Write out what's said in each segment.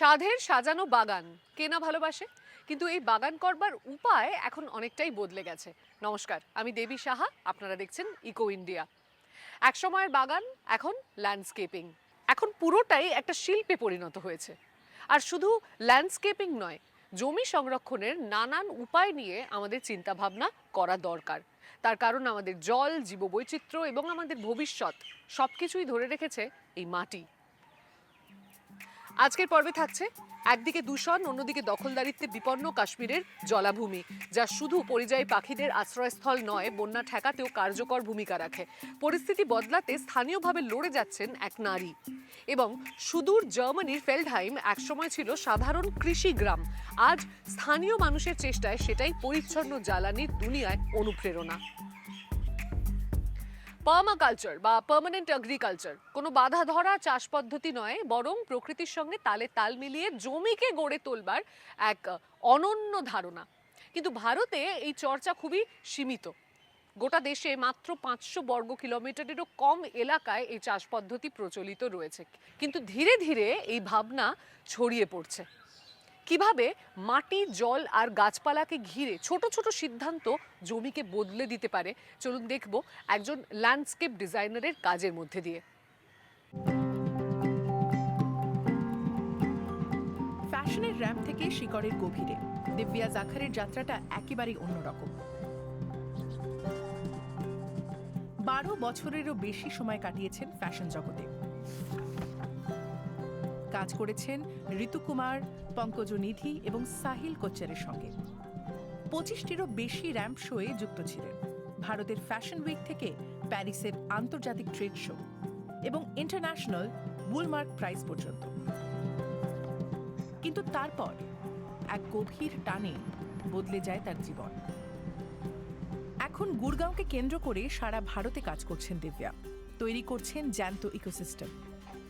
সাধের সাজানো বাগান কে না ভালোবাসে, কিন্তু এই বাগান করবার উপায় এখন অনেকটাই বদলে গেছে। নমস্কার, আমি দেবী সাহা, আপনারা দেখছেন ইকো ইন্ডিয়া। এক সময়ের বাগান এখন ল্যান্ডস্কেপিং, এখন পুরোটাই একটা শিল্পে পরিণত হয়েছে। আর শুধু ল্যান্ডস্কেপিং নয়, জমি সংরক্ষণের নানান উপায় নিয়ে আমাদের চিন্তাভাবনা করা দরকার। তার কারণ আমাদের জল, জীববৈচিত্র্য এবং আমাদের ভবিষ্যৎ সবকিছুই ধরে রেখেছে এই মাটি। আজকের পর্বে থাকছে একদিকে দূষণ, অন্যদিকে দখলদারিত্বে বিপন্ন কাশ্মীরের জলাভূমি, যা শুধু পরিযায়ী পাখিদের আশ্রয়স্থল নয়, বন্যা ঠেকাতেও কার্যকর ভূমিকা রাখে। পরিস্থিতি বদলাতে স্থানীয়ভাবে লড়ে যাচ্ছেন এক নারী। এবং সুদূর জার্মানির ফেল্ডহাইম একসময় ছিল সাধারণ কৃষি গ্রাম, আজ স্থানীয় মানুষের চেষ্টায় সেটাই পরিচ্ছন্ন জ্বালানির দুনিয়ায় অনুপ্রেরণা। পার্মাকালচার বা পার্মানেন্ট এগ্রিকালচার কোনো বাধা ধরা চাষ পদ্ধতি নয়, বরং প্রকৃতির সঙ্গে তালে তাল মিলিয়ে জমিকে গড়ে তোলবার এক অনন্য ধারণা। কিন্তু ভারতে এই চর্চা খুবই সীমিত। গোটা দেশে মাত্র 500 বর্গ কিলোমিটারেরও কম এলাকায় এই চাষ পদ্ধতি প্রচলিত রয়েছে। কিন্তু ধীরে ধীরে এই ভাবনা ছড়িয়ে পড়ছে। কিভাবে মাটি, জল আর গাছপালাকে ঘিরে ছোট ছোট সিদ্ধান্ত জমিকে বদলে দিতে পারে, চলুন দেখব একজন ল্যান্ডস্কেপ ডিজাইনারের কাজের মধ্যে দিয়ে। ফ্যাশনের র্যাম্প থেকে শিকড়ের গভীরে দিব্যা জাখারের যাত্রাটা একেবারেই অন্যরকম। 12 বছরেরও বেশি সময় কাটিয়েছেন ফ্যাশন জগতে। কাজ করেছেন ঋতু কুমার, পঙ্কজ নিধি এবং সাহিল কোচ্চারের সঙ্গে। 25টিরও বেশি র্যাম্প শোয়ে যুক্ত ছিলেন, ভারতের ফ্যাশন উইক থেকে প্যারিসের আন্তর্জাতিক ট্রেড শো এবং ইন্টারন্যাশনাল বুলমার্ক প্রাইজ পর্যন্ত। কিন্তু তারপর এক গভীর টানে বদলে যায় তার জীবন। এখন গুরগাঁওকে কেন্দ্র করে সারা ভারতে কাজ করছেন দিব্যা। তৈরি করছেন জ্যান্ত ইকোসিস্টেম,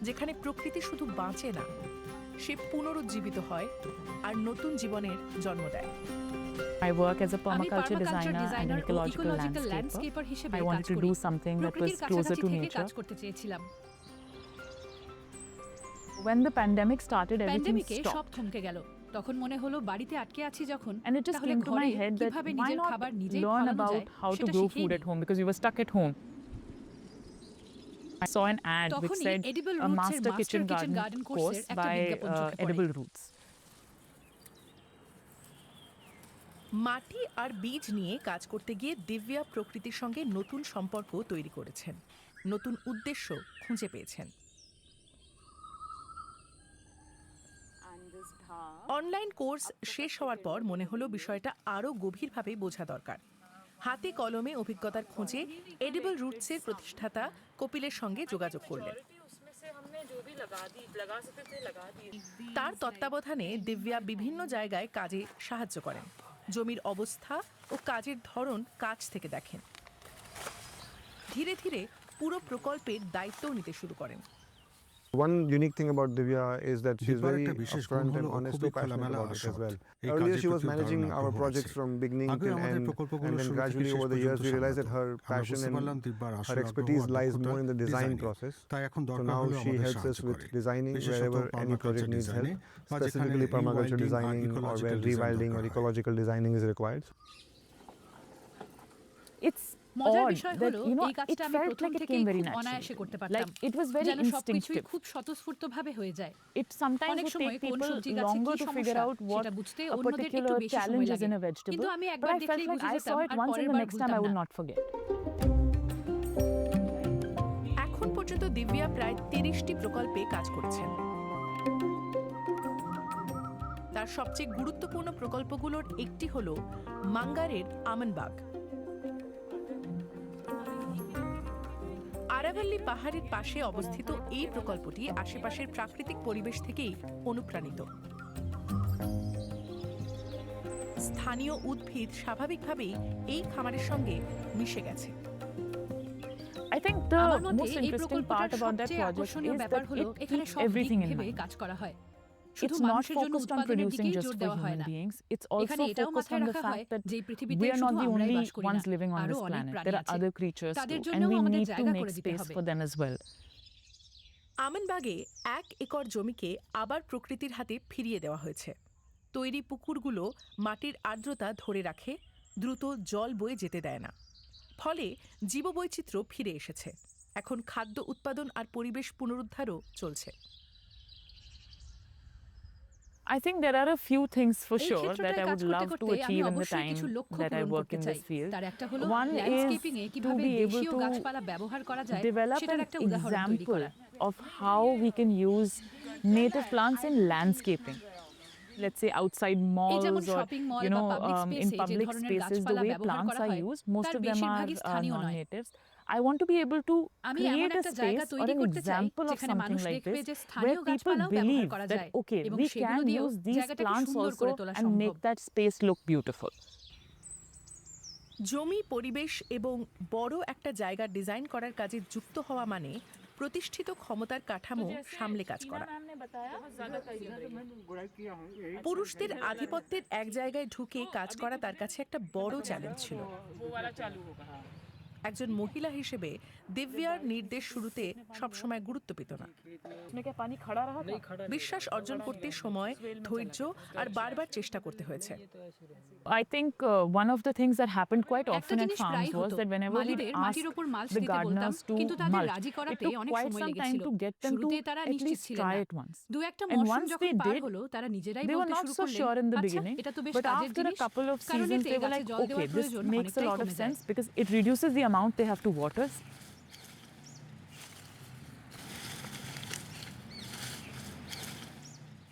যেখানে প্রকৃতি শুধু বাঁচে না, সে পুনরুজ্জীবিত হয় আর নতুন জীবনের জন্ম দেয়। I work as a permaculture designer and an ecological landscaper. I wanted to do something that was closer to nature. When the pandemic started, everything stopped. তখন মনে হলো বাড়িতে আটকে আছি যখন, And it just came to my head that why not learn about how to grow food at home, because we were stuck at home. I saw an ad which said a master kitchen garden course by Edible Roots. মাটি আর বীজ নিয়ে কাজ করতে গিয়ে দিব্যা প্রকৃতির সঙ্গে নতুন সম্পর্ক তৈরি করেছেন, নতুন উদ্দেশ্য খুঁজে পেয়েছেন। অনলাইন কোর্স শেষ হওয়ার পর মনে হলো বিষয়টা আরও গভীরভাবে বোঝা দরকার। হাতে কলমে অভিজ্ঞতার খোঁজে এডিবল রুটসের প্রতিষ্ঠাতা কপিলের সঙ্গে যোগাযোগ করলেন। তার তত্ত্বাবধানে দিব্যা বিভিন্ন জায়গায় কাজে সাহায্য করেন, জমির অবস্থা ও কাজের ধরন কাছ থেকে দেখেন। ধীরে ধীরে পুরো প্রকল্পের দায়িত্ব নিতে শুরু করেন। One unique thing about Divya is that she's very upfront and honest and passionate about it as well. Earlier she was managing our projects from beginning till end, and then gradually over the years we realized that her passion and her expertise lies more in the design process. So now she helps us with designing wherever any project needs help, specifically permaculture designing or where rewilding or ecological designing is required. It's odd that, you know, it felt like it came very naturally. Like it was very instinctive. খুব স্বতঃস্ফূর্তভাবে হয়ে যায়। It sometimes would take people longer to figure out what a particular challenge is in a vegetable, but I felt like I saw it once and the next time I would not forget. এখন পর্যন্ত দিব্যা প্রায় 30টি প্রকল্পে কাজ করেছেন। তার সবচেয়ে গুরুত্বপূর্ণ প্রকল্পগুলোর একটি হল মাঙ্গারের আমনবাগ। আরাভাল্লি পাহাড়ের পাশে অবস্থিত এই প্রকল্পটি আশেপাশের প্রাকৃতিক পরিবেশ থেকেই অনুপ্রাণিত। স্থানীয় উদ্ভিদ স্বাভাবিকভাবেই এই খামারের সঙ্গে মিশে গেছে। I think the most interesting part about that project is that it keeps everything in mind. কাজ করা হয়। It's not focused on producing just for human beings. It's also focused on the fact that we are not the only ones living on this planet. There are other creatures too, and we need to make space for them as well. আমেনবাগে 1 acre জমিকে আবার প্রকৃতির হাতে ফিরিয়ে দেওয়া হয়েছে। তৈরি পুকুরগুলো মাটির আর্দ্রতা ধরে রাখে, দ্রুত জল বয়ে যেতে দেয় না। ফলে জীববৈচিত্র্য ফিরে এসেছে। এখন খাদ্য উৎপাদন আর পরিবেশ পুনরুদ্ধারও চলছে। I think there are a few things for এই sure ক্ষেত্রটায় that I কাজ would করতে love to করতে আমি achieve in the অবশ্যই time কিছু লক্ষ্য that I পূরণ work করতে in চাই। this field. তার একটা হলো One landscaping A is to কিভাবে be able দেশীয় to গাছপালা ব্যবহার করা যায় develop সেটার an একটা উদাহরণ তৈরি example করা। of how we can use native plants in landscaping. Let's say outside এই যেমন malls or shopping mall you বা know পাবলিক in স্পেসে যে public ধরনের spaces, the গাছপালা way ব্যবহার plants করা are হয় used, most তার of them are বেশিরভাগই স্থানীয় নয়। non-natives. I want to be able to আমি এমন create a একটা জায়গা space or তৈরি an করতে চাই example of যেখানে something মানুষ like দেখবে this যে where স্থানীয় people গাছপালাও ব্যবহার believe করা that যায় okay, এবং we সেগুলো can দিয়েও use these জায়গাটাকে plants সুন্দর also করে তোলা and সম্ভব। make that space look beautiful. জমি, পরিবেশ এবং বড় একটা জায়গা ডিজাইন করার কাজে যুক্ত হওয়া মানে প্রতিষ্ঠিত ক্ষমতার কাঠামো সামলে কাজ করা। পুরুষদের আধিপত্যের এক জায়গায় ঢুকে কাজ করা তার কাছে একটা বড় চ্যালেঞ্জ ছিল। একজন মহিলা হিসেবে দিব্যার নির্দেশ শুরুতে সবসময় গুরুত্ব পেত না। বিশ্বাস অর্জন করতে সময়, ধৈর্য আর বারবার চেষ্টা করতে হয়েছে। I think one of the things that happened quite একটা often at জিনিস farms প্রায় was হতো, that whenever we মালিদের মাটির asked উপর মালচ the দিতে বলতাম, gardeners to কিন্তু তাদের mulch, রাজি it করাতে took অনেক quite সময় some time লেগেছিল। to get them to শুরুতে তারা at নিশ্চিত least ছিলেন try না। it once. দু একটা And মৌসুম once যখন they পার did, হলো তারা নিজেরাই they were বলতে not শুরু so করলেন, sure in the আচ্ছা beginning, এটা তো বেশ but কাজের after a জিনিস, couple of কারণ seasons এতে they were গাছে like, জল okay, দেওয়ার this প্রয়োজন makes a অনেকটাই lot of কমে যায়। sense because it reduces the amount they have to water.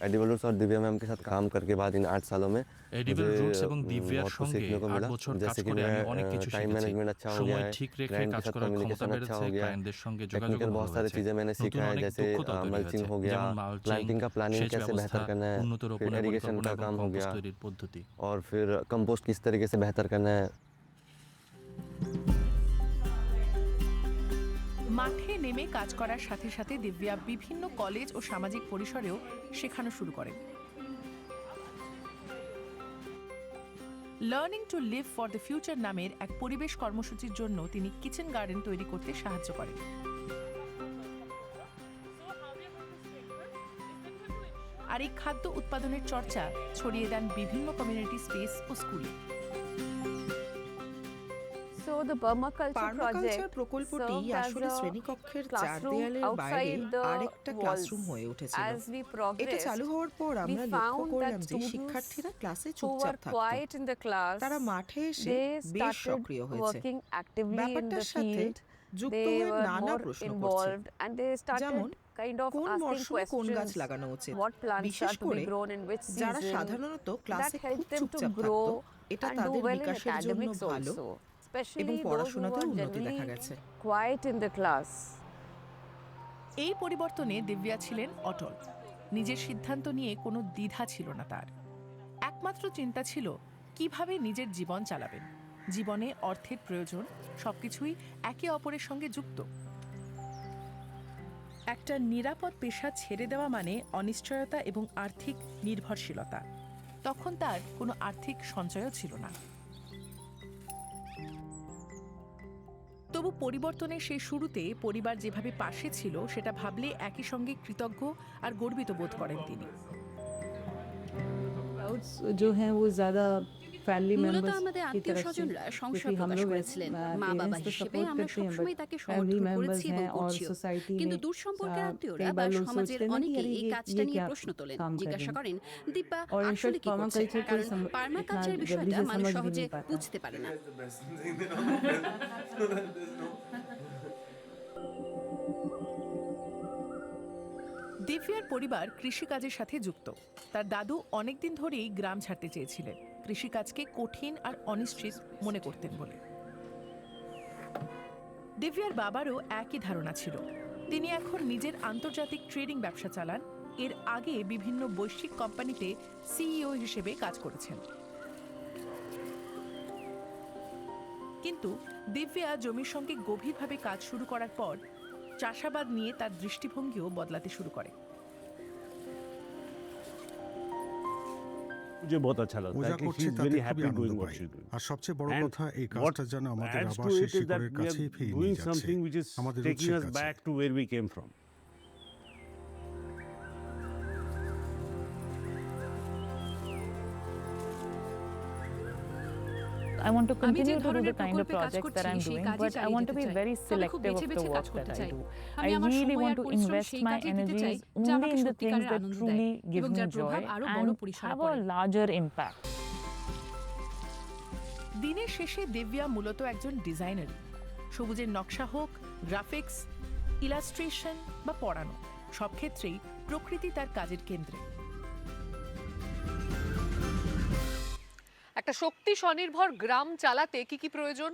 Edible और दिव्या मैम के साथ काम करके बाद इन 8 सालों में এডিবল मुझे রুটস এবং দিব্যার बहुत कुछ সঙ্গে सीखने को 8 मिला বছর কাজ जैसे कि করে আমি অনেক मैं কিছু टाइम শিখেছি। मैनेजमेंट अच्छा हो गया সময় है, ঠিক রেখে क्लाइंट के কাজ साथ করার ক্ষমতা कम्युनिकेशन अच्छा বেড়েছে, हो गया है, ক্লায়েন্টদের সঙ্গে যোগাযোগ टेक्निकल ভালো बहुत सारी হয়েছে। चीज़ें मैंने নতুন सीखा है অনেক जैसे দক্ষতাও তৈরি मल्चिंग হয়েছে, हो गया, যেমন মালচিং, प्लांटिंग का प्लानिंग সেচ कैसे बेहतर ব্যবস্থা, करना है, উন্নত फिर রোপণের इरिगेशन পরিকল্পনা का এবং काम हो কম্পোস্ট गया তৈরির পদ্ধতি। और फिर कंपोस्ट किस तरीके से बेहतर करना है। মাঠে নেমে কাজ করার সাথে সাথে দিব্যা বিভিন্ন কলেজ ও সামাজিক পরিসরেও শেখানো শুরু করেন। Learning to live for the future নামের এক পরিবেশ কর্মসূচির জন্য তিনি কিচেন গার্ডেন তৈরি করতে সাহায্য করেন। আর এই খাদ্য উৎপাদনের চর্চা ছড়িয়ে দেন বিভিন্ন কমিউনিটি স্পেস ও স্কুলে। So the permaculture permaculture project প্রকল্পটি served as আসলে a শ্রেণীকক্ষের চার classroom দেয়ালের বাইরে outside the আরেকটা ক্লাসরুম হয়ে walls. উঠেছিল। As we এটা progressed, চালু হওয়ার পর we আমরা লক্ষ্য found করলাম that যে students শিক্ষার্থীরা ক্লাসে who চুপচাপ were থাকতো, quiet in the class, তারা মাঠে এসে they বেশ started সক্রিয় হয়েছে। working actively in ব্যাপারটার the সাথে field. যুক্ত They হয়ে were নানা more প্রশ্ন করছে, involved and they যেমন started kind of কোন asking মরশুমে কোন গাছ questions, লাগানো উচিত, what plants বিশেষ are to করে be grown in which যারা season. সাধারণত That ক্লাসে খুব helped them to চুপচাপ থাকতো, grow এটা and do তাদের well in বিকাশের জন্য academics ভালো also, এবং especially those who পড়াশোনাতেও were উন্নতি দেখা generally গেছে। quiet in the class. এই পরিবর্তনে দিব্যা ছিলেন অটল। নিজের সিদ্ধান্ত নিয়ে কোনো দ্বিধা ছিল না তার। একমাত্র চিন্তা ছিল কিভাবে নিজের জীবন চালাবেন। জীবনে অর্থের প্রয়োজন, সবকিছুই একে অপরের সঙ্গে যুক্ত। একটা নিরাপদ পেশা ছেড়ে দেওয়া মানে অনিশ্চয়তা এবং আর্থিক নির্ভরশীলতা। তখন তার কোনো আর্থিক সঞ্চয়ও ছিল না। তবু পরিবর্তনের সেই শুরুতে পরিবার যেভাবে পাশে ছিল সেটা ভাবলে একই সঙ্গে কৃতজ্ঞ আর গর্বিত বোধ করেন তিনি। जो हैं वो ज़्यादा फैमिली মূলত मेंबर्स আমাদের की আত্মীয় तरफ से স্বজনরা সংশয় क्योंकि हम প্রকাশ लोग করেছিলেন। মা বাবা पेरेंट्स तो হিসেবে सपोर्ट আমরা करते हैं সবসময় बट তাকে फैमिली সমর্থন मेंबर्स করেছি এবং हैं और করছিও। सोसाइटी কিন্তু में দূর সম্পর্কের আত্মীয়রা कई বা बार लोग সমাজের सोचते हैं ना कि অনেকেই यार এই ये কাজটা নিয়ে क्या প্রশ্ন তোলেন, काम कर জিজ্ঞাসা रही করেন দীপা और আসলে इनफैक्ट কি করছে, permaculture কারণ कोई इतना পার্মাকালচার जल्दी বিষয়টা से মানুষ समझ भी সহজে नहीं पाता। বুঝতে পারে না। দিব্যার পরিবার কৃষিকাজের সাথে যুক্ত। তার দাদু অনেকদিন ধরেই গ্রাম ছাড়তে চেয়েছিলেন, কৃষিকাজকে কঠিন আর অনিশ্চিত মনে করতেন বলে। দিব্যার বাবারও একই ধারণা ছিল। তিনি এখন নিজের আন্তর্জাতিক ট্রেডিং ব্যবসা চালান। এর আগে বিভিন্ন বৈশ্বিক কোম্পানিতে সিইও হিসেবে কাজ করেছেন। কিন্তু দিব্যা জমির সঙ্গে গভীরভাবে কাজ শুরু করার পর চাষাবাদ নিয়ে তার দৃষ্টিভঙ্গিও বদলাতে শুরু করে। मुझे बहुत अच्छा लगता है कि she is very happy doing what she is doing. আর সবচেয়ে বড় And কথা এই কাজটা যেন আমাদের adds আবার to সেই it is that শিকড়ের we কাছেই are ফিরিয়ে doing নিয়ে যাচ্ছে, something which is আমাদের taking উৎসের us কাছে। back to where we came from. I want to আমি যে continue to do ধরনের the kind of প্রকল্পে কাজ projects that করছি I'm সেই doing, কাজই but I চালিয়ে want to যেতে be চাই। very তবে খুব selective বেছে of বেছে the কাজ work করতে that I চাই। do. আমি I আমার really সময় want আর to পরিশ্রম invest সেই my কাজেই দিতে চাই energies যা only আমাকে in the things সত্যিকারের that আনন্দ truly দেয় give এবং me যার joy প্রভাব আরো বড় and পরিসরে have পড়ে। a larger impact. দিনের শেষে দিব্যা মূলত একজন ডিজাইনার। সবুজের নকশা হোক, গ্রাফিক্স, ইলাস্ট্রেশন বা পড়ানো, সব ক্ষেত্রেই প্রকৃতি তার কাজের কেন্দ্রে। একটা শক্তি স্বনির্ভর গ্রাম চালাতে কি কি প্রয়োজন?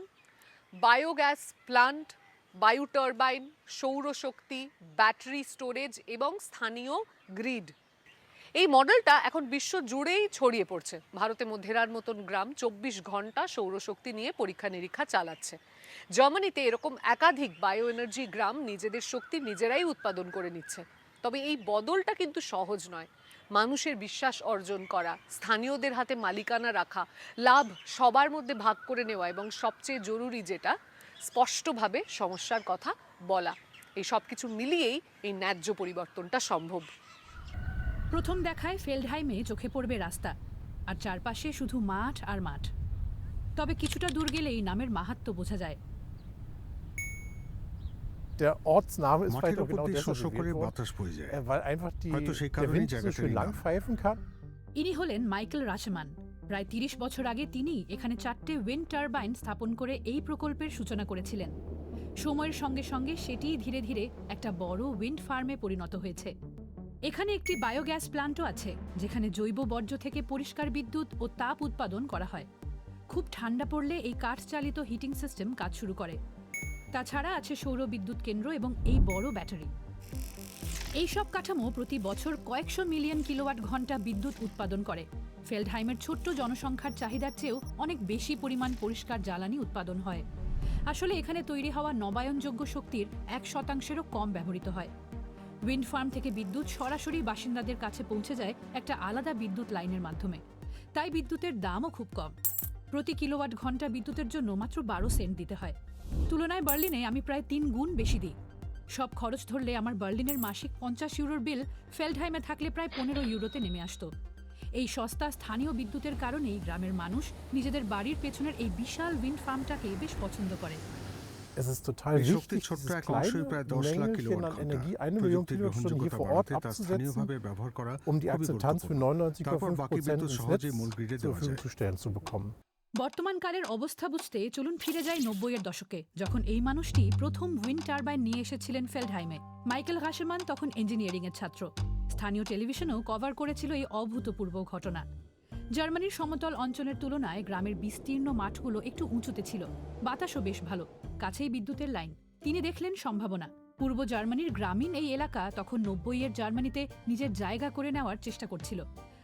বায়োগ্যাস প্লান্ট, বায়ু টারবাইন, সৌরশক্তি, ব্যাটারি স্টোরেজ এবং স্থানীয় গ্রিড। এই মডেলটা এখন বিশ্ব জুড়েই ছড়িয়ে পড়ছে। ভারতে মধ্যেরার মতন গ্রাম 24 ঘন্টা সৌরশক্তি নিয়ে পরীক্ষা নিরীক্ষা চালাচ্ছে। জার্মানিতে এরকম একাধিক বায়ো এনার্জি গ্রাম নিজেদের শক্তি নিজেরাই উৎপাদন করে নিচ্ছে। তবে এই বদলটা কিন্তু সহজ নয়। মানুষের বিশ্বাস অর্জন করা, স্থানীয়দের হাতে মালিকানা রাখা, লাভ সবার মধ্যে ভাগ করে নেওয়া এবং সবচেয়ে জরুরি যেটা, স্পষ্টভাবে সমস্যার কথা বলা, এই সব কিছু মিলিয়েই এই ন্যায্য পরিবর্তনটা সম্ভব। প্রথম দেখায় ফেল্ডহাইমে চোখে পড়বে রাস্তা, আর চারপাশে শুধু মাঠ আর মাঠ। তবে কিছুটা দূর গেলেই নামের মাহাত্ম্য বোঝা যায়। Der Ortsname ist মাঠের vielleicht auch উপর genau দিয়ে deshalb শস্য করে gewählt worden, বাতাস বয়ে যায়। weil einfach হয়তো সেই der কারণেই Wind so জায়গাটার schön এই lang নাম। pfeifen kann. ইনি হলেন মাইকেল রাশমান। প্রায় 30 বছর আগে তিনি এখানে 4টে উইন্ড টারবাইন স্থাপন করে এই প্রকল্পের সূচনা করেছিলেন। সময়ের সঙ্গে সঙ্গে সেটি ধীরে ধীরে একটা বড় উইন্ড ফার্মে পরিণত হয়েছে। এখানে একটি বায়োগ্যাস প্ল্যান্টও আছে, যেখানে জৈব বর্জ্য থেকে পরিষ্কার বিদ্যুৎ ও তাপ উৎপাদন করা হয়। খুব ঠান্ডা পড়লে এই কাঠ চালিত হিটিং সিস্টেম কাজ শুরু করে। তাছাড়া আছে সৌর বিদ্যুৎ কেন্দ্র এবং এই বড় ব্যাটারি। এই সব কাঠামো প্রতি বছর কয়েকশো মিলিয়ন কিলোওয়াট ঘন্টা বিদ্যুৎ উৎপাদন করে। ফেল্ডহাইমের ছোট্ট জনসংখ্যার চাহিদার চেয়েও অনেক বেশি পরিমাণ পরিষ্কার জ্বালানি উৎপাদন হয়। আসলে এখানে তৈরি হওয়া নবায়নযোগ্য শক্তির 1%-ও কম ব্যবহৃত হয়। উইন্ড ফার্ম থেকে বিদ্যুৎ সরাসরি বাসিন্দাদের কাছে পৌঁছে যায় একটা আলাদা বিদ্যুৎ লাইনের মাধ্যমে। তাই বিদ্যুতের দামও খুব কম। প্রতি কিলোওয়াট ঘন্টা বিদ্যুতের জন্য মাত্র 12 সেন্ট দিতে হয়। তুলনায় বার্লিনে আমি প্রায় 3 গুণ বেশি দিই। সব খরচ ধরলে আমার বার্লিনের মাসিক 50 ইউরোর বিল ফেল্ডহাইমে থাকলে প্রায় 15 ইউরোতে নেমে আসতো। এই সস্তা স্থানীয় বিদ্যুতের কারণেই গ্রামের মানুষ নিজেদের বাড়ির পেছনের এই বিশাল উইন্ড ফার্মটাকে বেশ পছন্দ করে। Es ist total এই wichtig, শক্তির ছোট্ট dieses এক অংশই kleine প্রায় 10 লাখ Mängelchen কিলোওয়াট an ঘন্টা। Energie, 1 Million প্রযুক্তির Kilowattstunden hier গ্রহণযোগ্যতা vor Ort বাড়াতে তা স্থানীয়ভাবে abzusetzen, ব্যবহার করা um die খুবই Akzeptanz für গুরুত্বপূর্ণ। তারপর 99,5% বাকি বিদ্যুৎ ins সহজেই Netz মূল গ্রিডে zur দেওয়া Verfügung যায়। zu stellen zu bekommen. বর্তমানকালের অবস্থা বুঝতে চলুন ফিরে যাই 90-এর দশকে, যখন এই মানুষটি প্রথম উইন্ড টারবাইন নিয়ে এসেছিলেন ফেল্ডহাইমে। মাইকেল রাশেমান তখন ইঞ্জিনিয়ারিংয়ের ছাত্র। স্থানীয় টেলিভিশনও কভার করেছিল এই অভূতপূর্ব ঘটনা। জার্মানির সমতল অঞ্চলের তুলনায় গ্রামের বিস্তীর্ণ মাঠগুলো একটু উঁচুতে ছিল, বাতাসও বেশ ভালো, কাছেই বিদ্যুতের লাইন। তিনি দেখলেন সম্ভাবনা। পূর্ব জার্মানির গ্রামীণ এই এলাকা তখন 90-এর জার্মানিতে নিজের জায়গা করে নেওয়ার চেষ্টা করছিল।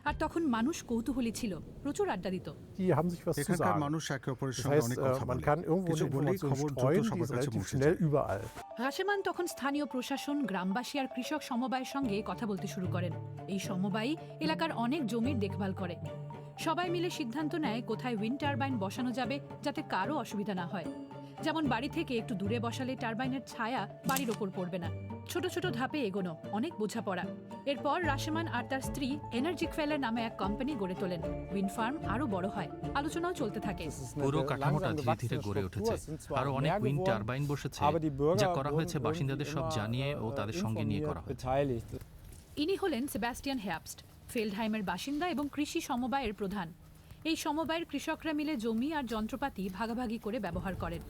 আর তখন মানুষ কৌতূহলী ছিল, প্রচুর আড্ডা দিত। Die haben sich was zu এখানকার sagen. মানুষ একে অপরের Das সঙ্গে heißt, অনেক কথা man বলে। kann irgendwo কিছু eine বলেই Information খবর দ্রুত streuen, die সবার ist কাছে relativ পৌঁছে schnell যায়। überall. রাশেমান তখন স্থানীয় প্রশাসন, গ্রামবাসী আর কৃষক সমবায়ের সঙ্গে কথা বলতে শুরু করেন। এই সমবায় এলাকার অনেক জমির দেখভাল করে। সবাই মিলে সিদ্ধান্ত নেয় কোথায় উইন্ড টারবাইন বসানো যাবে যাতে কারো অসুবিধা না হয়। যেমন বাড়ি থেকে একটু দূরে বসালে টারবাইনের ছায়া বাড়ির ওপর পড়বে না। ছোট ছোট ধাপে এগোনো, অনেক বোঝাপড়া। এরপর রাশেমান আর তার স্ত্রী এনার্জি কোয়েলের নামে এক কোম্পানি গড়ে তোলেন। উইন্ড ফার্ম আরো বড় হয়, আলোচনাও চলতে থাকে। পুরো কাঠামোটা ধীরে ধীরে গড়ে উঠেছে। আরো অনেক উইন্ড টারবাইন বসেছে, যা করা হয়েছে বাসিন্দাদের সব জানিয়ে ও তাদের সঙ্গে নিয়ে করা হয়েছে। ইনি হলেন সেবাস্টিয়ান হেয়াবস্ট, ফেল্ডহাইমের বাসিন্দা এবং কৃষি সমবায়ের প্রধান। এই সমবায়ের কৃষকরা মিলে জমি আর যন্ত্রপাতি ভাগাভাগি করে ব্যবহার করেন।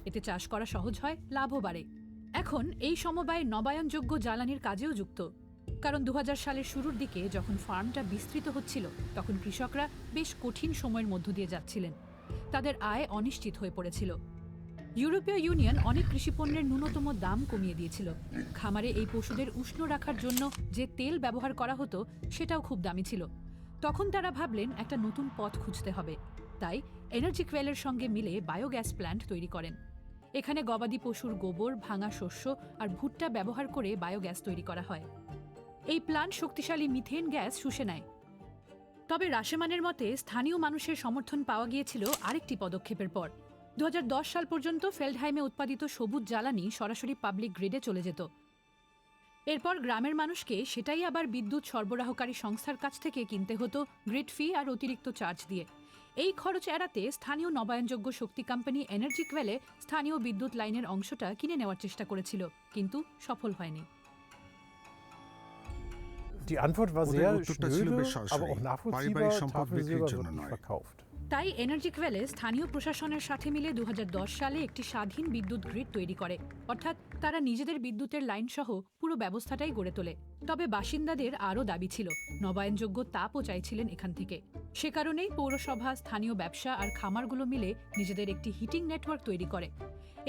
এতে চাষ করা সহজ হয়, লাভও বাড়ে। এখন এই সমবায় নবায়নযোগ্য জ্বালানির কাজেও যুক্ত। কারণ 2000 সালের শুরুর দিকে যখন ফার্মটা বিস্তৃত হচ্ছিল, তখন কৃষকরা বেশ কঠিন সময়ের মধ্য দিয়ে যাচ্ছিলেন। তাদের আয় অনিশ্চিত হয়ে পড়েছিল। ইউরোপীয় ইউনিয়ন অনেক কৃষিপণ্যের ন্যূনতম দাম কমিয়ে দিয়েছিল। খামারে এই পশুদের উষ্ণ রাখার জন্য যে তেল ব্যবহার করা হতো সেটাও খুব দামি ছিল। তখন তারা ভাবলেন একটা নতুন পথ খুঁজতে হবে। তাই এনার্জি কোয়েলের সঙ্গে মিলে বায়োগ্যাস প্ল্যান্ট তৈরি করেন। এখানে গবাদি পশুর গোবর, ভাঙা শস্য আর ভুট্টা ব্যবহার করে বায়োগ্যাস তৈরি করা হয়। এই প্ল্যান্ট শক্তিশালী মিথেন গ্যাস শুষে নেয়। তবে রাশেমানের মতে স্থানীয় মানুষের সমর্থন পাওয়া গিয়েছিল আরেকটি পদক্ষেপের পর। 2010 সাল পর্যন্ত ফেল্ডহাইমে উৎপাদিত সবুজ জ্বালানি সরাসরি পাবলিক গ্রিডে চলে যেত। এরপর গ্রামের মানুষকে সেটাই আবার বিদ্যুৎ সরবরাহকারী সংস্থার কাছ থেকে কিনতে হতো গ্রিড ফি আর অতিরিক্ত চার্জ দিয়ে। এই খরচ এড়াতে স্থানীয় নবায়নযোগ্য শক্তি কোম্পানি এনার্জি কোয়েলে স্থানীয় বিদ্যুৎ লাইনের অংশটা কিনে নেওয়ার চেষ্টা করেছিল, কিন্তু সফল হয়নি। Die Antwort war sehr schnöde, aber auch nachvollziehbar. Tafel Silber wird nicht verkauft. তাই এনার্জি কোয়েলে স্থানীয় প্রশাসনের সাথে মিলে 2010 সালে একটি স্বাধীন বিদ্যুৎ গ্রিড তৈরি করে, অর্থাৎ তারা নিজেদের বিদ্যুতের লাইন সহ পুরো ব্যবস্থাটাই গড়ে তোলে। তবে বাসিন্দাদের আরও দাবি ছিল, নবায়নযোগ্য তাপও চাইছিলেন এখান থেকে। সে কারণেই পৌরসভা, স্থানীয় ব্যবসা আর খামারগুলো মিলে নিজেদের একটি হিটিং নেটওয়ার্ক তৈরি করে।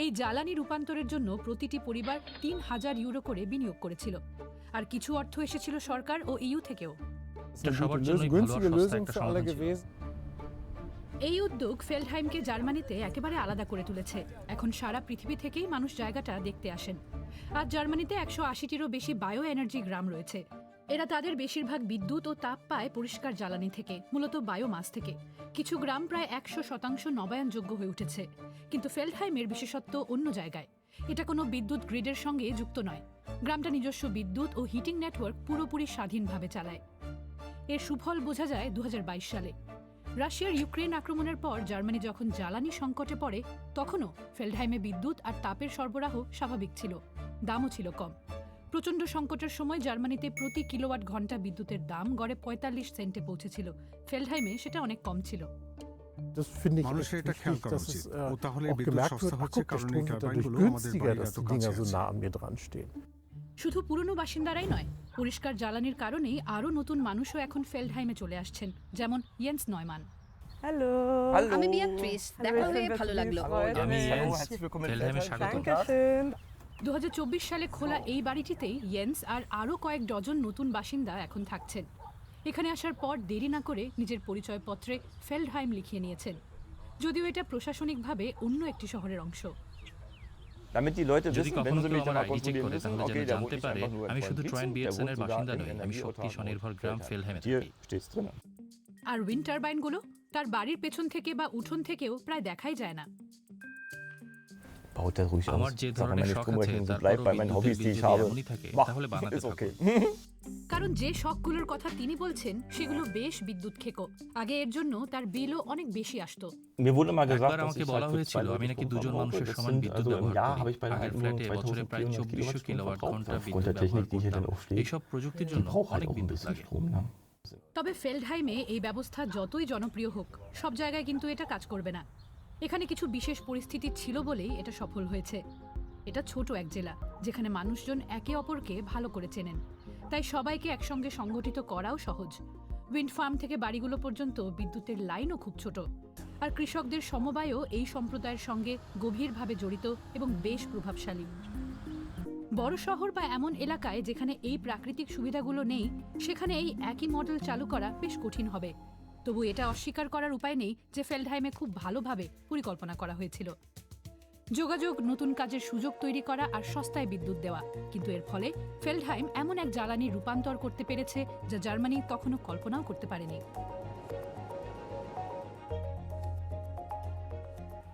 এই জ্বালানি রূপান্তরের জন্য প্রতিটি পরিবার 3000 ইউরো করে বিনিয়োগ করেছিল, আর কিছু অর্থ এসেছিল সরকার ও ইইউ থেকেও। সবার জন্যই ভালো আর সস্তা একটা সমাধান ছিল। এই উদ্যোগ ফেল্ডহাইমকে জার্মানিতে একেবারে আলাদা করে তুলেছে। এখন সারা পৃথিবী থেকেই মানুষ জায়গাটা দেখতে আসেন। আর জার্মানিতে 180টিরও বেশি বায়ো এনার্জি গ্রাম রয়েছে। এরা তাদের বেশিরভাগ বিদ্যুৎ ও তাপ পায় পরিষ্কার জ্বালানি থেকে, মূলত বায়োমাস থেকে। কিছু গ্রাম প্রায় 100% নবায়নযোগ্য হয়ে উঠেছে। কিন্তু ফেল্ডহাইমের বিশেষত্ব অন্য জায়গায়। এটা কোনো বিদ্যুৎ গ্রিডের সঙ্গে যুক্ত নয়। গ্রামটা নিজস্ব বিদ্যুৎ ও হিটিং নেটওয়ার্ক পুরোপুরি স্বাধীনভাবে চালায়। এর সুফল বোঝা যায় 2022 সালে। রাশিয়ার ইউক্রেন আক্রমণের পর জার্মানি যখন জ্বালানি সংকটে পড়ে, তখনও ফেল্ডহাইমে বিদ্যুৎ আর তাপের সরবরাহ স্বাভাবিক ছিল, দামও ছিল কম। প্রচণ্ড সংকটের সময় জার্মানিতে প্রতি কিলোওয়াট ঘন্টা বিদ্যুতের দাম গড়ে 45 সেন্টে পৌঁছেছিল। ফেল্ডহাইমে সেটা অনেক কম ছিল। Das finde ich মানুষের এটা খেয়াল করা উচিত। ও তাহলে auch বিদ্যুৎ gemerkt সস্তা wird, হচ্ছে guck, der কারণ এই Strom wird dadurch টারবাইনগুলো আমাদের günstiger, বাড়ির dass এত die কাছে Dinger so আছে। nah an mir dran stehen. শুধু পুরনো বাসিন্দারাই নয়, পরিষ্কার জ্বালানির কারণেই আরও নতুন মানুষও এখন ফেল্ডহাইমে চলে আসছেন, যেমন ইয়েন্স নয়মান। Hello. আমি বিয়াত্রিস, দেখা হয়ে ভালো লাগলো। আমি ফেল্ডহাইমে স্বাগতম। 2024 সালে খোলা এই বাড়িটিতেই ইয়েন্স আর আরও কয়েক ডজন নতুন বাসিন্দা এখন থাকছেন। এখানে আসার পর দেরি না করে নিজের পরিচয়পত্রে ফেল্ডহাইম লিখিয়ে নিয়েছেন, যদিও এটা প্রশাসনিকভাবে অন্য একটি শহরের অংশ। যদি কখনো কেউ আমার আইডি চেক করে, তাহলে যেন জানতে পারে আমি শুধু ট্রয়েন বিয়েটসেনের বাসিন্দা নই, আমি শক্তি স্বনির্ভর গ্রাম ফেল্ডহাইমে থাকি। আর উইন্ড টারবাইনগুলো তার বাড়ির পেছন থেকে বা উঠোন থেকেও প্রায় দেখাই যায় না। আমার যে ধরনের শখ আছে, তারপরও বিদ্যুতের বিল যদি এমনই থাকে, তাহলে বানাতে থাকুন। কারণ যে শখগুলোর কথা তিনি বলছেন সেগুলো বেশ বিদ্যুৎ খেকো। আগে এর জন্য তার বিলও অনেক বেশি আসতো। একবার আমাকে বলা হয়েছিল আমি নাকি দুজন মানুষের সমান বিদ্যুৎ ব্যবহার করি। আগের ফ্ল্যাটে বছরে প্রায় 2400 কিলোওয়াট ঘন্টা বিদ্যুৎ ব্যবহার করতাম। এইসব প্রযুক্তির জন্য অনেক বিদ্যুৎ লাগে। তবে ফেল্ডহাইমে এই ব্যবস্থা যতই জনপ্রিয় হোক, সব জায়গায় কিন্তু এটা কাজ করবে না। এখানে কিছু বিশেষ পরিস্থিতি ছিল বলেই এটা সফল হয়েছে। এটা ছোট এক জেলা, যেখানে মানুষজন একে অপরকে ভালো করে চেনেন, তাই সবাইকে একসঙ্গে সংগঠিত করাও সহজ। উইন্ড ফার্ম থেকে বাড়িগুলো পর্যন্ত বিদ্যুতের লাইনও খুব ছোট। আর কৃষকদের সমবায়ও এই সম্প্রদায়ের সঙ্গে গভীরভাবে জড়িত এবং বেশ প্রভাবশালী। বড় শহর বা এমন এলাকায় যেখানে এই প্রাকৃতিক সুবিধাগুলো নেই, সেখানে এই একই মডেল চালু করা বেশ কঠিন হবে। তবু এটা অস্বীকার করার উপায় নেই যে ফেল্ডহাইমে খুব ভালোভাবে পরিকল্পনা করা হয়েছিল। যোগাযোগ, নতুন কাজের সুযোগ তৈরি করা আর সস্তায় বিদ্যুৎ দেওয়া। কিন্তু এর ফলে ফেল্ডহাইম এমন এক জ্বালানির রূপান্তর করতে পেরেছে যা জার্মানি তখনও কল্পনাও করতে পারেনি।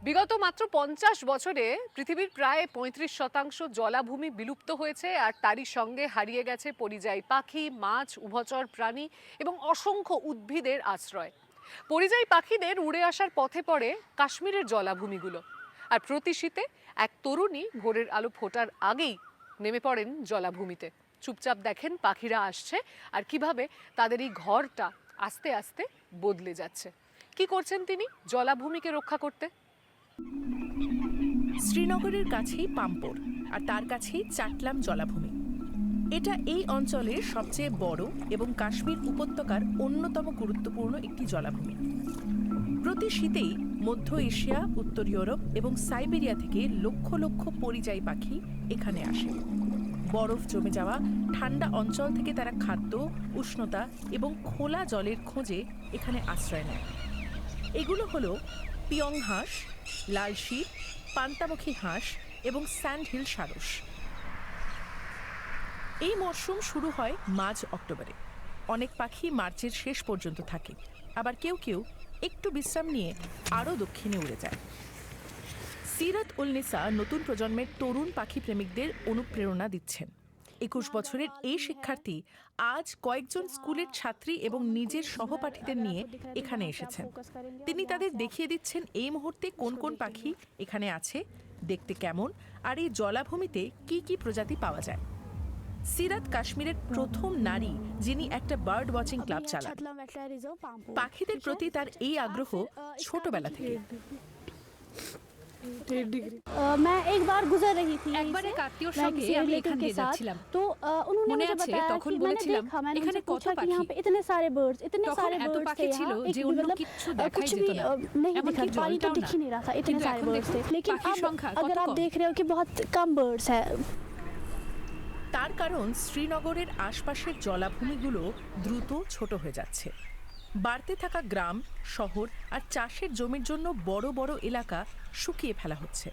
বিগত মাত্র 50 বছরে পৃথিবীর প্রায় 35% জলাভূমি বিলুপ্ত হয়েছে, আর তারই সঙ্গে হারিয়ে গেছে পরিযায়ী পাখি, মাছ, উভচর প্রাণী এবং অসংখ্য উদ্ভিদের আশ্রয়। পরিযায়ী পাখিদের উড়ে আসার পথে পড়ে কাশ্মীরের জলাভূমিগুলো। আর প্রতি শীতে এক তরুণী ভোরের আলো ফোটার আগেই নেমে পড়েন জলাভূমিতে। চুপচাপ দেখেন পাখিরা আসছে আর কিভাবে তাদের এই ঘরটা আস্তে আস্তে বদলে যাচ্ছে। কি করছেন তিনি জলাভূমিকে রক্ষা করতে? শ্রীনগরের কাছেই পাম্পোর, আর তার কাছেই চাটলাম জলাভূমি। এটা এই অঞ্চলের সবচেয়ে বড় এবং কাশ্মীর উপত্যকার অন্যতম গুরুত্বপূর্ণ একটি জলাভূমি। প্রতি শীতেই মধ্য এশিয়া, উত্তর ইউরোপ এবং সাইবেরিয়া থেকে লক্ষ লক্ষ পরিযায়ী পাখি এখানে আসে। বরফ জমে যাওয়া ঠান্ডা অঞ্চল থেকে তারা খাদ্য, উষ্ণতা এবং খোলা জলের খোঁজে এখানে আশ্রয় নেয়। এগুলো হলো পিয়ং হাঁস, লাল শির, পান্তামুখী হাঁস এবং স্যান্ডহিল সারস। এই মরশুম শুরু হয় মার্চ অক্টোবরে। অনেক পাখি মার্চের শেষ পর্যন্ত থাকে, আবার কেউ কেউ একটু বিশ্রাম নিয়ে আরও দক্ষিণে উড়ে যায়। সিরাত উল নিসা নতুন প্রজন্মের তরুণ পাখি প্রেমিকদের অনুপ্রেরণা দিচ্ছেন। 21 বছরের এই শিক্ষার্থী আজ কয়েকজন স্কুলের ছাত্রী এবং নিজের সহপাঠীদের নিয়ে এখানে এসেছেন। তিনি তাদের দেখিয়ে দিচ্ছেন এই মুহূর্তে কোন কোন পাখি এখানে আছে, দেখতে কেমন, আর এই জলাভূমিতে কি কি প্রজাতি পাওয়া যায়। সিরাত কাশ্মীরের প্রথম নারী যিনি একটা বার্ড ওয়াচিং ক্লাব চালান। পাখিদের প্রতি তার এই আগ্রহ ছোটবেলা থেকে। একবার এক আত্মীয়র সঙ্গে আমি এখান দিয়ে যাচ্ছিলাম, মনে আছে তখন বলেছিলাম এখানে কত পাখি, তখন এত পাখি ছিল যে অন্য কিচ্ছু দেখাই যেত না, এমনকি জলটাও না। কিন্তু এখন দেখুন পাখির সংখ্যা কত কম। তার কারণ শ্রীনগরের আশপাশের জলাভূমিগুলো দ্রুত ছোট হয়ে যাচ্ছে। বাড়তে থাকা গ্রাম, শহর আর চাষের জমির জন্য বড় বড় এলাকা শুকিয়ে ফেলা হচ্ছে।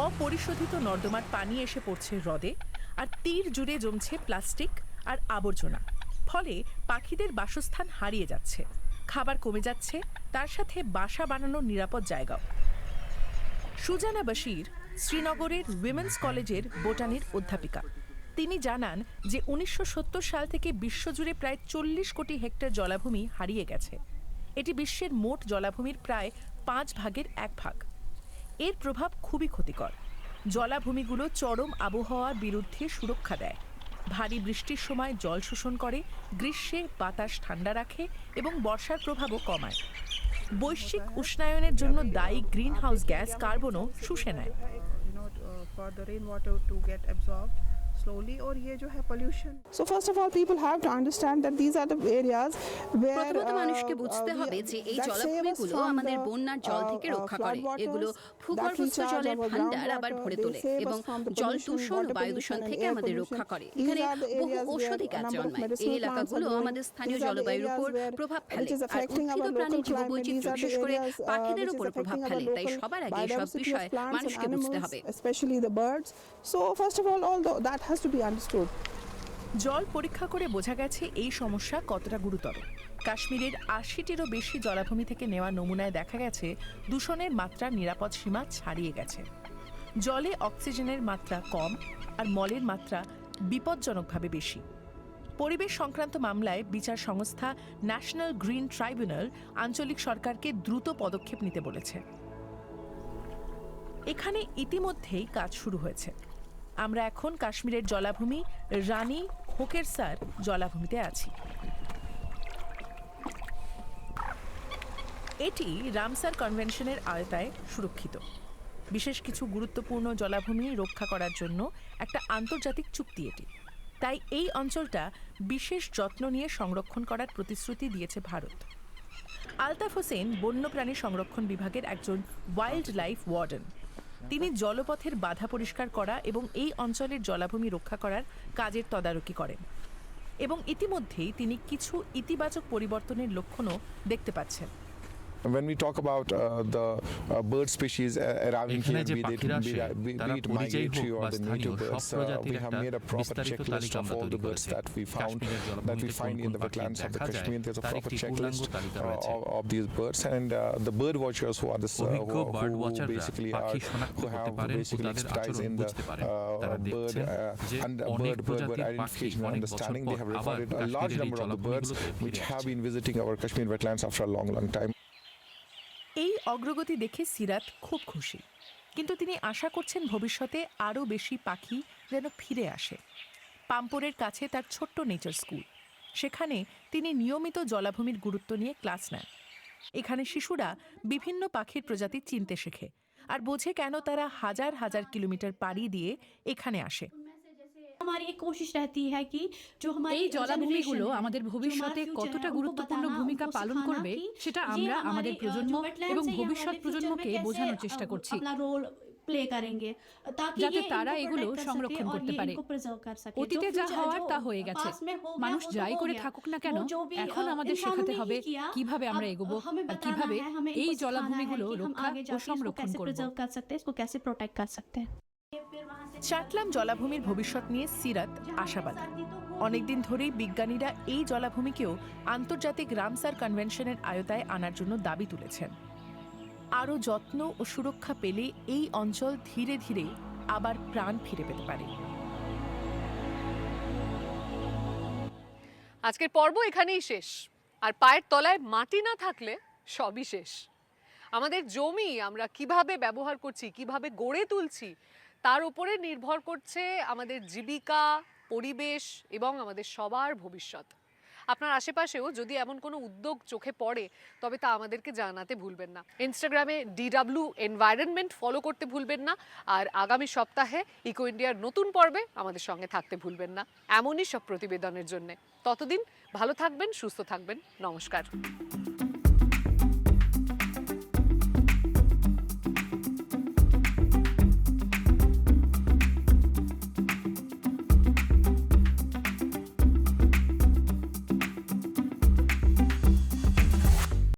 অপরিশোধিত নর্দমার পানি এসে পড়ছে হ্রদে, আর তীর জুড়ে জমছে প্লাস্টিক আর আবর্জনা। ফলে পাখিদের বাসস্থান হারিয়ে যাচ্ছে, খাবার কমে যাচ্ছে, তার সাথে বাসা বানানোর নিরাপদ জায়গাও। সুজানা বশির শ্রীনগরের উইমেন্স কলেজের বোটানির অধ্যাপিকা। তিনি জানান যে 1970 সাল থেকে বিশ্বজুড়ে প্রায় 40 কোটি হেক্টর জলাভূমি হারিয়ে গেছে। এটি বিশ্বের মোট জলাভূমির প্রায় 5 ভাগের 1 ভাগ। এর প্রভাব খুবই ক্ষতিকর। জলাভূমিগুলো চরম আবহাওয়ার বিরুদ্ধে সুরক্ষা দেয়, ভারী বৃষ্টির সময় জল শোষণ করে, গ্রীষ্মে বাতাস ঠান্ডা রাখে এবং বর্ষার প্রভাবও কমায়। বৈশ্বিক উষ্ণায়নের জন্য দায়ী গ্রিন হাউস গ্যাস কার্বনও শুষে নেয়। slowly और ये जो है pollution. So first of all people have to understand that these are the areas where প্রথমত মানুষকে বুঝতে হবে যে এই জলাভূমিগুলো আমাদের বন্যার জল থেকে রক্ষা করে। এগুলো ভূগর্ভস্থ জলের ভান্ডার আবার ভরে তোলে এবং জল দূষণ ও বায়ু দূষণ থেকে আমাদের রক্ষা করে। এখানে বহু ঔষধি গাছ জন্মায়। এই এলাকাগুলো আমাদের স্থানীয় জলবায়ুর উপর প্রভাব ফেলে আর উদ্ভিদ ও প্রাণীর জীববৈচিত্র্য বিশেষ করে পাখিদের উপর প্রভাব ফেলে। তাই সবার আগে এসব বিষয় মানুষকে বুঝতে হবে। Especially the birds. So first of all that has to be understood. জল পরীক্ষা করে বোঝা গেছে এই সমস্যা কতটা গুরুতর। কাশ্মীরের 80টিরও বেশি জলাভূমি থেকে নেওয়া নমুনায় দেখা গেছে দূষণের মাত্রা নিরাপদ সীমা ছাড়িয়ে গেছে। জলে অক্সিজেনের মাত্রা কম আর মলের মাত্রা বিপজ্জনকভাবে বেশি। পরিবেশ সংক্রান্ত মামলায় বিচার সংস্থা ন্যাশনাল গ্রিন ট্রাইব্যুনাল আঞ্চলিক সরকারকে দ্রুত পদক্ষেপ নিতে বলেছে। এখানে ইতিমধ্যেই কাজ শুরু হয়েছে। আমরা এখন কাশ্মীরের জলাভূমি রানী হোকেরসার জলাভূমিতে আছি। এটি রামসার কনভেনশনের আওতায় সুরক্ষিত। বিশেষ কিছু গুরুত্বপূর্ণ জলাভূমি রক্ষা করার জন্য একটা আন্তর্জাতিক চুক্তি এটি। তাই এই অঞ্চলটা বিশেষ যত্ন নিয়ে সংরক্ষণ করার প্রতিশ্রুতি দিয়েছে ভারত। আলতাফ হোসেন বন্যপ্রাণী সংরক্ষণ বিভাগের একজন ওয়াইল্ড লাইফ ওয়ার্ডেন। তিনি জলপথের বাধা পরিষ্কার করা এবং এই অঞ্চলের জলাভূমি রক্ষা করার কাজের তদারকি করেন এবং ইতিমধ্যেই তিনি কিছু ইতিবাচক পরিবর্তনের লক্ষণও দেখতে পাচ্ছেন। When we talk about the bird species arriving here, be it migratory or the native birds, we have made a proper checklist of all the birds that we find in the wetlands of the Kashmir. There's a proper checklist of these birds, and the bird watchers who are who basically who have basically expertise in the bird identification and understanding. They have reported a large number of the birds which have been visiting our Kashmir wetlands after a long time. এই অগ্রগতি দেখে সিরাত খুব খুশি, কিন্তু তিনি আশা করছেন ভবিষ্যতে আরও বেশি পাখি যেন ফিরে আসে। পাম্পোরের কাছে তার ছোট্ট নেচার স্কুল, সেখানে তিনি নিয়মিত জলাভূমির গুরুত্ব নিয়ে ক্লাস নেন। এখানে শিশুরা বিভিন্ন পাখির প্রজাতি চিনতে শেখে আর বোঝে কেন তারা হাজার হাজার কিলোমিটার পাড়ি দিয়ে এখানে আসে। এই জলাভূমিগুলো আমাদের ভবিষ্যতে কতটা গুরুত্বপূর্ণ ভূমিকা পালন করবে সেটা আমরা আমাদের প্রজন্ম এবং ভবিষ্যৎ প্রজন্মকে বোঝানোর চেষ্টা করছি, যাতে তারা এগুলো সংরক্ষণ করতে পারে। অতীতে যা হওয়ার তা হয়ে গেছে, মানুষ যাই করে থাকুক না কেন, এখন আমাদের শেখাতে হবে কিভাবে আমরা এগোবো আর কিভাবে এই জলাভূমিগুলো রক্ষা ও সংরক্ষণ করব। চাটলাম জলাভূমির ভবিষ্যৎ নিয়ে সিরাত আশাবাদী। অনেকদিন ধরেই বিজ্ঞানীরা এই জলাভূমিকেও আন্তর্জাতিক রামসার কনভেনশনের আওতায় আনার জন্য দাবি তুলেছেন। আরও যত্ন ও সুরক্ষা পেলে এই অঞ্চল ধীরে ধীরে আবার প্রাণ ফিরে পেতে পারে। আজকের পর্ব এখানেই শেষ, আর পায়ের তলায় মাটি না থাকলে সবই শেষ। আমাদের জমি আমরা কিভাবে ব্যবহার করছি, কিভাবে গড়ে তুলছি, তার উপরে নির্ভর করছে আমাদের জীবিকা, পরিবেশ এবং আমাদের সবার ভবিষ্যৎ। আপনার আশেপাশেও যদি এমন কোনো উদ্যোগ চোখে পড়ে তবে তা আমাদেরকে জানাতে ভুলবেন না। ইনস্টাগ্রামে DW এনভায়রনমেন্ট ফলো করতে ভুলবেন না, আর আগামী সপ্তাহে ইকো ইন্ডিয়ার নতুন পর্বে আমাদের সঙ্গে থাকতে ভুলবেন না এমনই সব প্রতিবেদনের জন্য। ততদিন ভালো থাকবেন, সুস্থ থাকবেন। নমস্কার।